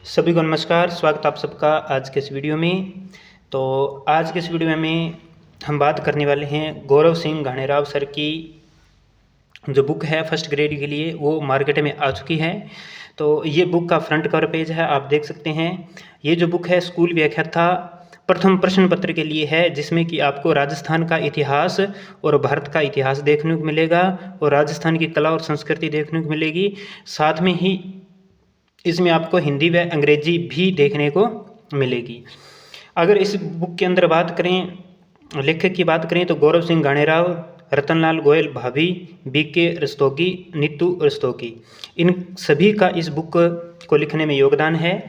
सभी को नमस्कार, स्वागत आप सबका आज के इस वीडियो में। तो आज के इस वीडियो में हम बात करने वाले हैं गौरव सिंह घाणेराव सर की जो बुक है फर्स्ट ग्रेड के लिए, वो मार्केट में आ चुकी है। तो ये बुक का फ्रंट कवर पेज है, आप देख सकते हैं। ये जो बुक है स्कूल व्याख्याता प्रथम प्रश्न पत्र के लिए है, जिसमें कि आपको राजस्थान का इतिहास और भारत का इतिहास देखने को मिलेगा और राजस्थान की कला और संस्कृति देखने को मिलेगी। साथ में ही इसमें आपको हिंदी व अंग्रेजी भी देखने को मिलेगी। अगर इस बुक के अंदर बात करें, लेखक की बात करें, तो गौरव सिंह घाणेराव, रतनलाल गोयल भाभी, बीके रस्तोगी, नीतू रस्तोगी, इन सभी का इस बुक को लिखने में योगदान है।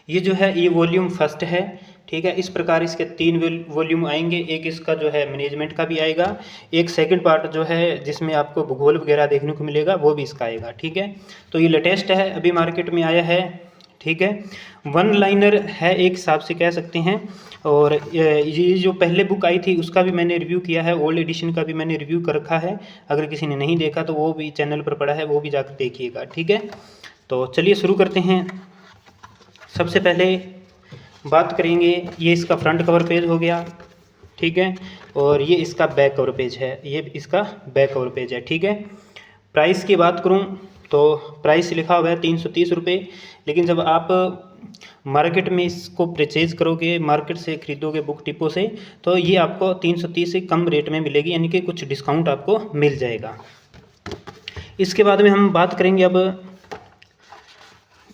ये जो है ये वॉल्यूम फर्स्ट है, ठीक है। इस प्रकार इसके 3 वॉल्यूम आएंगे। एक इसका जो है मैनेजमेंट का भी आएगा, एक सेकंड पार्ट जो है जिसमें आपको भूगोल वगैरह देखने को मिलेगा वो भी इसका आएगा, ठीक है। तो ये लेटेस्ट है, अभी मार्केट में आया है, ठीक है। वन लाइनर है एक हिसाब से कह सकते हैं। और ये जो पहले बुक आई थी उसका भी मैंने रिव्यू किया है, ओल्ड एडिशन का भी मैंने रिव्यू कर रखा है। अगर किसी ने नहीं देखा तो वो भी चैनल पर पड़ा है, वो भी जाकर देखिएगा, ठीक है। तो चलिए शुरू करते हैं। सबसे पहले बात करेंगे, ये इसका फ्रंट कवर पेज हो गया, ठीक है। और ये इसका बैक कवर पेज है, ये इसका बैक कवर पेज है, ठीक है। प्राइस की बात करूं तो प्राइस लिखा हुआ है 330 रुपये, लेकिन जब आप मार्केट में इसको परचेज करोगे, मार्केट से खरीदोगे बुक डिपो से, तो ये आपको 330 से कम रेट में मिलेगी, यानी कि कुछ डिस्काउंट आपको मिल जाएगा। इसके बाद में हम बात करेंगे अब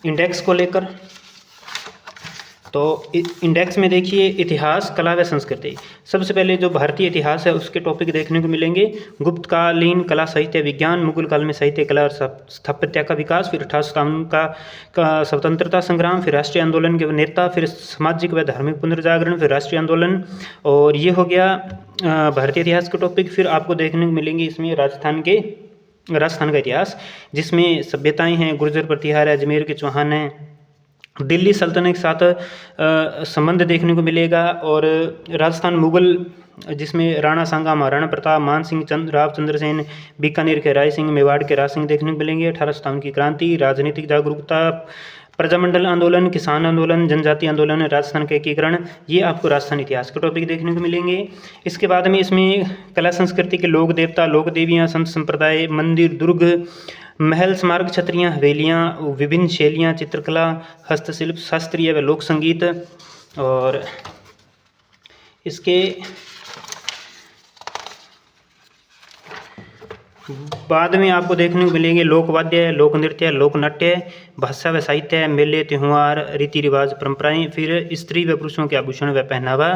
इंडेक्स को लेकर। तो इंडेक्स में देखिए इतिहास, कला व संस्कृति। सबसे पहले जो भारतीय इतिहास है उसके टॉपिक देखने को मिलेंगे। गुप्तकालीन कला साहित्य विज्ञान, मुगल काल में साहित्य कला और स्थापत्य का विकास, फिर 1857 का स्वतंत्रता संग्राम, फिर राष्ट्रीय आंदोलन के नेता, फिर सामाजिक व धार्मिक पुनर्जागरण, फिर राष्ट्रीय आंदोलन। और ये हो गया भारतीय इतिहास के टॉपिक। फिर आपको देखने को मिलेंगे इसमें राजस्थान का इतिहास, जिसमें सभ्यताएँ हैं, गुर्जर प्रतिहार है, अजमेर के चौहान हैं, दिल्ली सल्तनत के साथ संबंध देखने को मिलेगा। और राजस्थान मुगल, जिसमें राणा सांगा, महाराणा प्रताप, मान सिंह, राव चंद्र सेन, बीकानेर के राय सिंह, मेवाड़ के राज सिंह देखने को मिलेंगे। 1857 की क्रांति, राजनीतिक जागरूकता, प्रजामंडल आंदोलन, किसान आंदोलन, जनजाति आंदोलन, राजस्थान का एकीकरण, ये आपको राजस्थान इतिहास के टॉपिक देखने को मिलेंगे। इसके बाद में इसमें कला संस्कृति के लोक देवता, लोक देवियाँ, संत संप्रदाय, मंदिर, दुर्ग, महल, स्मारक, छतरियाँ, हवेलियाँ, विभिन्न शैलियाँ, चित्रकला, हस्तशिल्प, शास्त्रीय व लोक संगीत। और इसके बाद में आपको देखने को मिलेंगे लोकवाद्य, लोक नृत्य, लोक नाट्य, भाषा व साहित्य, मेले, त्योहार, रीति रिवाज, परंपराएं, फिर स्त्री व पुरुषों के आभूषण व पहनावा।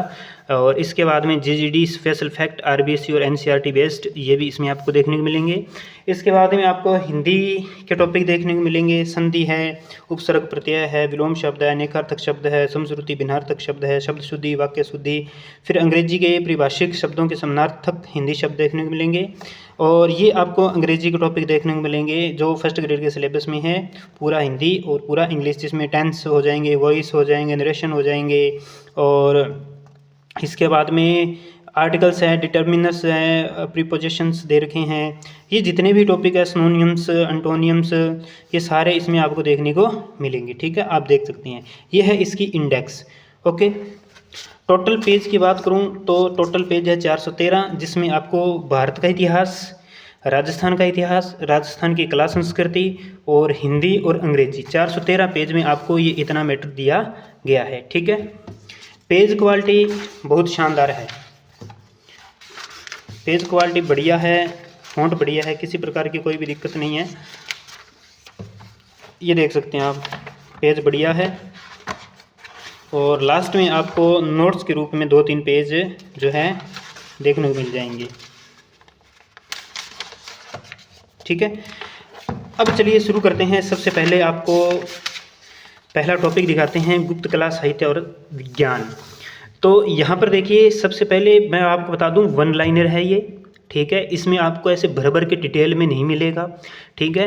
और इसके बाद में जीजीडी, स्पेशल फैक्ट, आरबीएससी और एनसीईआरटी बेस्ड, ये भी इसमें आपको देखने को मिलेंगे। इसके बाद में आपको हिंदी के टॉपिक देखने को मिलेंगे। संधि है, उपसर्ग प्रत्यय है, विलोम शब्द है, अनेकार्थक शब्द है, समश्रुति भिन्नार्थक शब्द है, शब्द शुद्धि, वाक्य शुद्धि। फिर अंग्रेजी के परिभाषिक शब्दों के समानार्थक हिंदी शब्द देखने को मिलेंगे। और ये आपको अंग्रेजी के टॉपिक देखने को मिलेंगे जो फर्स्ट ग्रेड के सिलेबस में है, पूरा हिंदी और पूरा इंग्लिश, जिसमें टेंस हो जाएंगे, वॉइस हो जाएंगे, नरेशन हो जाएंगे। और इसके बाद में आर्टिकल्स हैं, डिटर्मिनर्स हैं, प्रीपोजिशंस दे रखे हैं। ये जितने भी टॉपिक है, सिनोनिम्स, एंटोनियम्स, ये सारे इसमें आपको देखने को मिलेंगे, ठीक है। आप देख सकते हैं, ये है इसकी इंडेक्स, ओके। टोटल पेज की बात करूं तो टोटल पेज है 413, जिसमें आपको भारत का इतिहास, राजस्थान का इतिहास, राजस्थान की कला संस्कृति और हिंदी और अंग्रेजी, 413 पेज में आपको ये इतना मैटर दिया गया है, ठीक है। पेज क्वालिटी बहुत शानदार है, पेज क्वालिटी बढ़िया है, फॉन्ट बढ़िया है, किसी प्रकार की कोई भी दिक्कत नहीं है। ये देख सकते हैं आप, पेज बढ़िया है। और लास्ट में आपको नोट्स के रूप में 2-3 पेज जो है देखने को मिल जाएंगे, ठीक है। अब चलिए शुरू करते हैं। सबसे पहले आपको पहला टॉपिक दिखाते हैं, गुप्त कला साहित्य और विज्ञान। तो यहाँ पर देखिए, सबसे पहले मैं आपको बता दूँ, वन लाइनर है ये, ठीक है। इसमें आपको ऐसे भर भर के डिटेल में नहीं मिलेगा, ठीक है।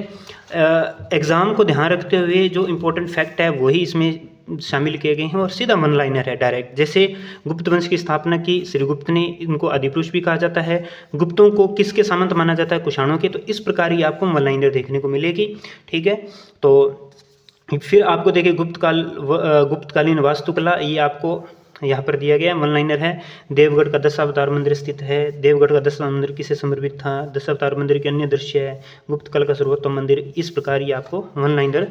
एग्ज़ाम को ध्यान रखते हुए जो इम्पोर्टेंट फैक्ट है वही इसमें शामिल किए गए हैं। और सीधा वन लाइनर है डायरेक्ट, जैसे गुप्त वंश की स्थापना की श्रीगुप्त ने, इनको आदिपुरुष भी कहा जाता है। गुप्तों को किसके सामंत माना जाता है? कुषाणों के। तो इस प्रकार ही आपको वन लाइनर देखने को मिलेगी, ठीक है। तो फिर आपको देखिए गुप्तकालीन वास्तुकला, ये आपको यहाँ पर दिया गया वन लाइनर है। देवगढ़ का दशावतार मंदिर स्थित है। देवगढ़ का दशावतार मंदिर किसे समर्पित था? दशावतार मंदिर के अन्य दृश्य है। गुप्त काल का सर्वोत्तम मंदिर। इस प्रकार ये आपको वन लाइनर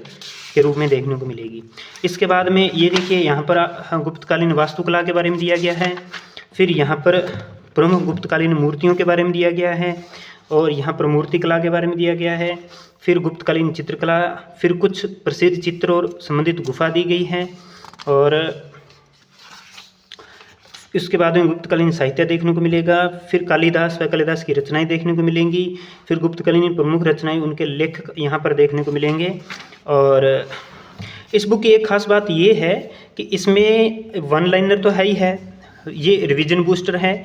के रूप में देखने को मिलेगी। इसके बाद में ये देखिए यहाँ पर गुप्तकालीन वास्तुकला के बारे में दिया गया है। फिर यहाँ पर प्रमुख गुप्तकालीन मूर्तियों के बारे में दिया गया है, और यहाँ पर मूर्तिकला के बारे में दिया गया है। फिर गुप्तकालीन चित्रकला, फिर कुछ प्रसिद्ध चित्र और संबंधित गुफा दी गई है, और इसके बाद में गुप्तकालीन साहित्य देखने को मिलेगा। फिर कालिदास व कालिदास की रचनाएं देखने को मिलेंगी। फिर गुप्तकालीन प्रमुख रचनाएं, उनके लेखक यहाँ पर देखने को मिलेंगे। और इस बुक की एक खास बात ये है कि इसमें वन लाइनर तो है ही है, ये रिवीजन बूस्टर है,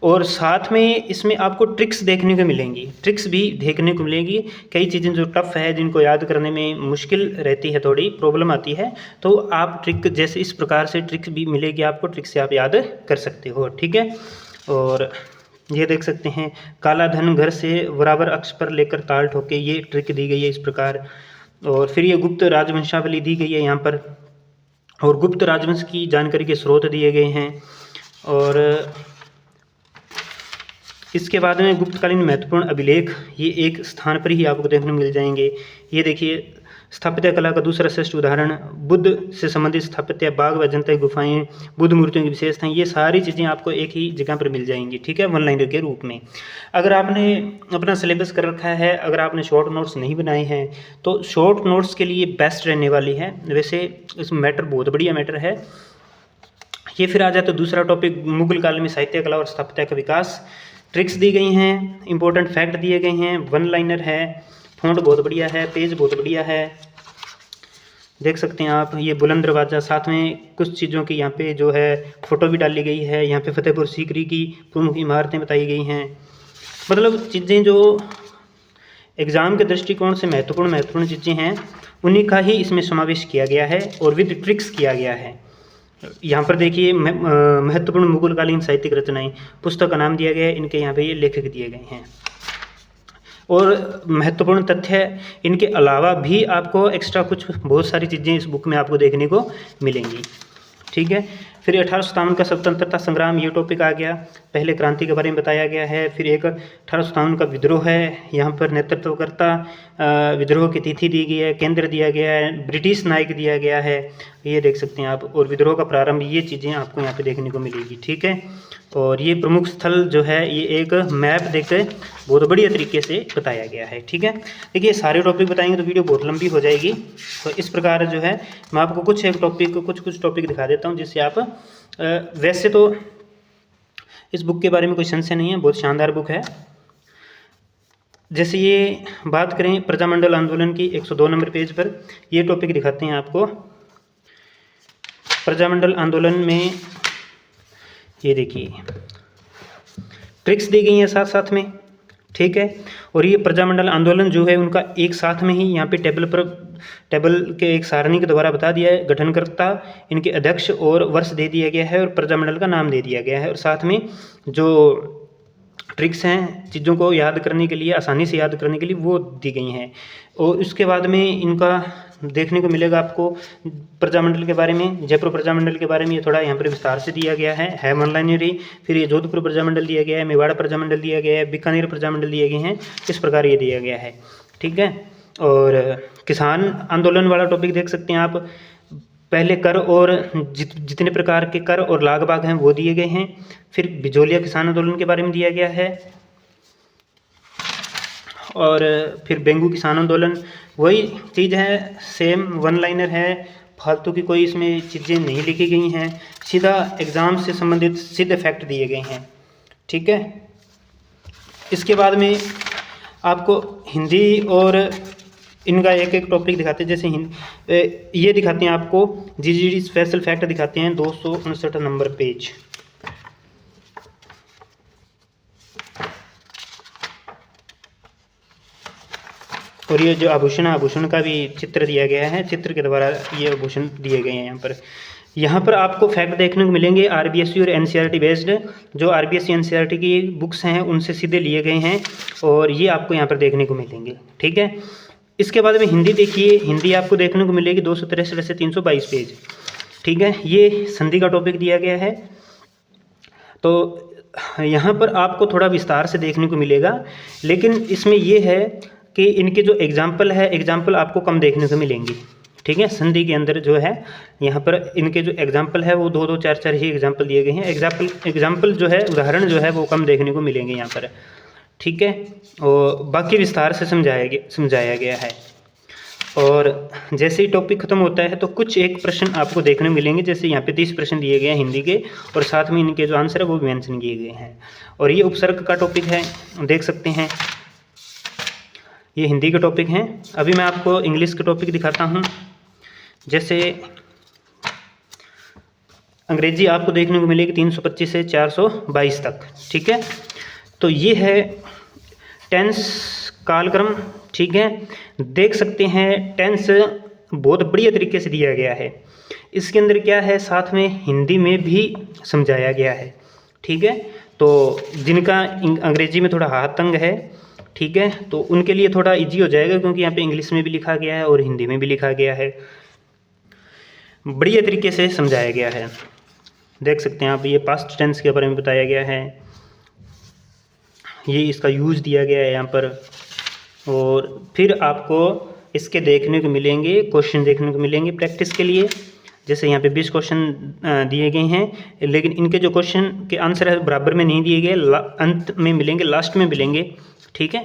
और साथ में इसमें आपको ट्रिक्स देखने को मिलेंगी। ट्रिक्स भी देखने को मिलेगी। कई चीज़ें जो टफ है, जिनको याद करने में मुश्किल रहती है, थोड़ी प्रॉब्लम आती है, तो आप ट्रिक जैसे इस प्रकार से ट्रिक्स भी मिलेगी आपको, ट्रिक से आप याद कर सकते हो। ठीक है। और ये देख सकते हैं, काला धन घर से बराबर अक्ष पर लेकर ताल ठोके, ये ट्रिक दी गई है इस प्रकार। और फिर ये गुप्त राजवंशावली दी गई है यहाँ पर, और गुप्त राजवंश की जानकारी के स्रोत दिए गए हैं। और इसके बाद में गुप्तकालीन महत्वपूर्ण अभिलेख, ये एक स्थान पर ही आपको देखने को मिल जाएंगे। ये देखिए, स्थापत्य कला का दूसरा श्रेष्ठ उदाहरण, बुद्ध से संबंधित स्थापत्य, बाग व जनता गुफाएं, बुद्ध मूर्तियों की विशेषताएं, ये सारी चीज़ें आपको एक ही जगह पर मिल जाएंगी। ठीक है, वन लाइनर के रूप में। अगर आपने अपना सिलेबस कर रखा है, अगर आपने शॉर्ट नोट्स नहीं बनाए हैं, तो शॉर्ट नोट्स के लिए बेस्ट रहने वाली है। वैसे इस मैटर बहुत बढ़िया मैटर है ये। फिर आ जाए तो दूसरा टॉपिक, मुगल काल में साहित्य कला और स्थापत्य का विकास। ट्रिक्स दी गई हैं, इंपॉर्टेंट फैक्ट दिए गए हैं, वन लाइनर है, फॉन्ट बहुत बढ़िया है, पेज बहुत बढ़िया है, देख सकते हैं आप। ये बुलंद दरवाज़ा, साथ में कुछ चीज़ों की यहाँ पे जो है फ़ोटो भी डाली गई है। यहाँ पे फतेहपुर सीकरी की प्रमुख इमारतें बताई गई हैं। मतलब चीज़ें जो एग्ज़ाम के दृष्टिकोण से महत्वपूर्ण चीज़ें हैं, उन्हीं का ही इसमें समावेश किया गया है और विद ट्रिक्स किया गया है। यहाँ पर देखिए, महत्वपूर्ण मुगलकालीन साहित्यिक रचनाएं, पुस्तक का नाम दिया गया है, इनके यहाँ पे ये लेखक दिए गए हैं। और महत्वपूर्ण तथ्य, इनके अलावा भी आपको एक्स्ट्रा कुछ बहुत सारी चीज़ें इस बुक में आपको देखने को मिलेंगी। ठीक है। फिर 1857 का स्वतंत्रता संग्राम, ये टॉपिक आ गया। पहले क्रांति के बारे में बताया गया है। फिर एक 1857 का विद्रोह है, यहाँ पर नेतृत्वकर्ता, विद्रोह की तिथि दी गई है, केंद्र दिया गया है, ब्रिटिश नायक दिया गया है, ये देख सकते हैं आप। और विद्रोह का प्रारंभ, ये चीज़ें आपको यहाँ पे देखने को मिलेगी। ठीक है। और ये प्रमुख स्थल जो है, ये एक मैप देकर बहुत बढ़िया तरीके से बताया गया है। ठीक है। देखिए, सारे टॉपिक बताएंगे तो वीडियो बहुत लंबी हो जाएगी, तो इस प्रकार जो है मैं आपको कुछ टॉपिक दिखा देता हूँ, जिससे आप वैसे तो इस बुक के बारे में कोई संशय नहीं है, बहुत शानदार बुक है। जैसे ये बात करें प्रजामंडल आंदोलन की, 102 नंबर पेज पर ये टॉपिक दिखाते हैं आपको। प्रजामंडल आंदोलन में ये देखिए ट्रिक्स दी गई हैं साथ साथ में। ठीक है। और ये प्रजामंडल आंदोलन जो है, उनका एक साथ में ही यहाँ पे टेबल के एक सारणी के द्वारा बता दिया है। गठनकर्ता, इनके अध्यक्ष और वर्ष दे दिया गया है, और प्रजामंडल का नाम दे दिया गया है। और साथ में जो ट्रिक्स हैं चीज़ों को याद करने के लिए, आसानी से याद करने के लिए, वो दी गई हैं। और उसके बाद में इनका देखने को मिलेगा आपको प्रजामंडल के बारे में, जयपुर प्रजामंडल के बारे में ये थोड़ा यहाँ पर विस्तार से दिया गया है वन लाइनर ही। फिर ये जोधपुर प्रजामंडल दिया गया है, मेवाड़ा प्रजामंडल दिया गया है, बीकानेर प्रजामंडल दिए गए हैं, इस प्रकार ये दिया गया है। ठीक है। और किसान आंदोलन वाला टॉपिक देख सकते हैं आप। पहले कर और जितने प्रकार के कर और लाग बाग हैं वो दिए गए हैं। फिर बिजोलिया किसान आंदोलन के बारे में दिया गया है। और फिर बेंगू किसान आंदोलन, वही चीज़ है, सेम वन लाइनर है, फालतू की कोई इसमें चीज़ें नहीं लिखी गई हैं, सीधा एग्ज़ाम से संबंधित सीधे फैक्ट दिए गए हैं। ठीक है। इसके बाद में आपको हिंदी और इनका एक टॉपिक दिखाते हैं। जैसे ये दिखाते हैं आपको जीजीडी स्पेशल फैक्ट दिखाते हैं, 259 नंबर पेज। और ये जो आभूषण का भी चित्र दिया गया है, चित्र के द्वारा ये आभूषण दिए गए हैं। यहाँ पर आपको फैक्ट देखने को मिलेंगे आरबीएससी और एनसीईआरटी बेस्ड। जो आरबीएससी एनसीईआरटी की बुक्स हैं उनसे सीधे लिए गए हैं, और ये आपको यहाँ पर देखने को मिलेंगे। ठीक है। इसके बाद में हिंदी देखिए, हिंदी आपको देखने को मिलेगी 263 से 322 पेज। ठीक है, ये संधि का टॉपिक दिया गया है। तो यहाँ पर आपको थोड़ा विस्तार से देखने को मिलेगा, लेकिन इसमें ये है कि इनके जो एग्जाम्पल है, एग्जाम्पल आपको कम देखने को मिलेंगे। ठीक है, संधि के अंदर जो है यहाँ पर इनके जो एग्जाम्पल है वो 2 2 4 4 ही एग्जाम्पल दिए गए हैं। एग्जाम्पल जो है, उदाहरण जो है वो कम देखने को मिलेंगे यहाँ पर। ठीक है, और बाकी विस्तार से समझाया गया है। और जैसे ही टॉपिक खत्म होता है तो कुछ एक प्रश्न आपको देखने मिलेंगे, जैसे यहाँ पे 30 प्रश्न दिए गए हैं हिंदी के, और साथ में इनके जो आंसर है वो भी मेंशन किए गए हैं। और ये उपसर्ग का टॉपिक है, देख सकते हैं, ये हिंदी के टॉपिक हैं। अभी मैं आपको इंग्लिश के टॉपिक दिखाता हूँ। जैसे अंग्रेजी आपको देखने को मिलेगी 325 से 422 तक। ठीक है, तो ये है टेंस कालक्रम। ठीक है, देख सकते हैं टेंस बहुत बढ़िया तरीके से दिया गया है। इसके अंदर क्या है, साथ में हिंदी में भी समझाया गया है। ठीक है, तो जिनका अंग्रेजी में थोड़ा हाथ तंग है, ठीक है, तो उनके लिए थोड़ा इजी हो जाएगा, क्योंकि यहाँ पे इंग्लिश में भी लिखा गया है और हिंदी में भी लिखा गया है। बढ़िया तरीके से समझाया गया है। देख सकते हैं आप, ये पास्ट टेंस के बारे में बताया गया है, ये इसका यूज़ दिया गया है यहाँ पर। और फिर आपको इसके देखने को मिलेंगे, क्वेश्चन देखने को मिलेंगे प्रैक्टिस के लिए। जैसे यहाँ पे 20 क्वेश्चन दिए गए हैं, लेकिन इनके जो क्वेश्चन के आंसर है बराबर में नहीं दिए गए, अंत में मिलेंगे, लास्ट में मिलेंगे। ठीक है,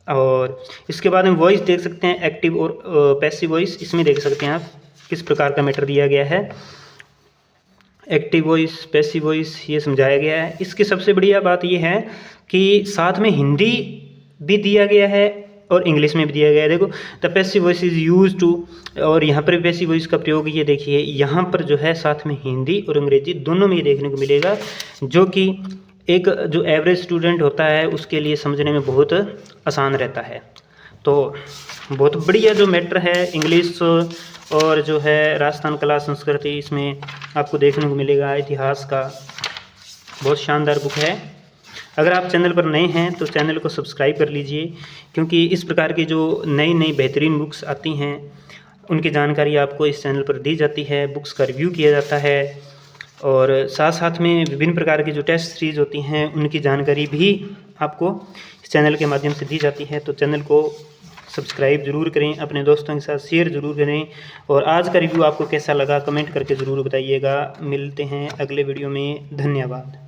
और इसके बाद में वॉइस देख सकते हैं, एक्टिव और पैसिव वॉइस, इसमें देख सकते हैं आप किस प्रकार का मैटर दिया गया है। एक्टिव वॉइस, पैसिव वॉइस, ये समझाया गया है। इसकी सबसे बढ़िया बात ये है कि साथ में हिंदी भी दिया गया है और इंग्लिश में भी दिया गया है। देखो, the passive voice is use to, और यहाँ पर पैसिव वॉइस का प्रयोग ये देखिए, यहाँ पर जो है साथ में हिंदी और अंग्रेजी दोनों में ये देखने को मिलेगा, जो कि एक जो एवरेज स्टूडेंट होता है उसके लिए समझने में बहुत आसान रहता है। तो बहुत बढ़िया जो मैटर है इंग्लिश और जो है राजस्थान कला संस्कृति, इसमें आपको देखने को मिलेगा। इतिहास का बहुत शानदार बुक है। अगर आप चैनल पर नए हैं तो चैनल को सब्सक्राइब कर लीजिए, क्योंकि इस प्रकार की जो नई नई बेहतरीन बुक्स आती हैं उनकी जानकारी आपको इस चैनल पर दी जाती है, बुक्स का रिव्यू किया जाता है, और साथ साथ में विभिन्न प्रकार की जो टेस्ट सीरीज होती हैं उनकी जानकारी भी आपको इस चैनल के माध्यम से दी जाती है। तो चैनल को सब्सक्राइब ज़रूर करें, अपने दोस्तों के साथ शेयर ज़रूर करें, और आज का रिव्यू आपको कैसा लगा कमेंट करके ज़रूर बताइएगा। मिलते हैं अगले वीडियो में, धन्यवाद।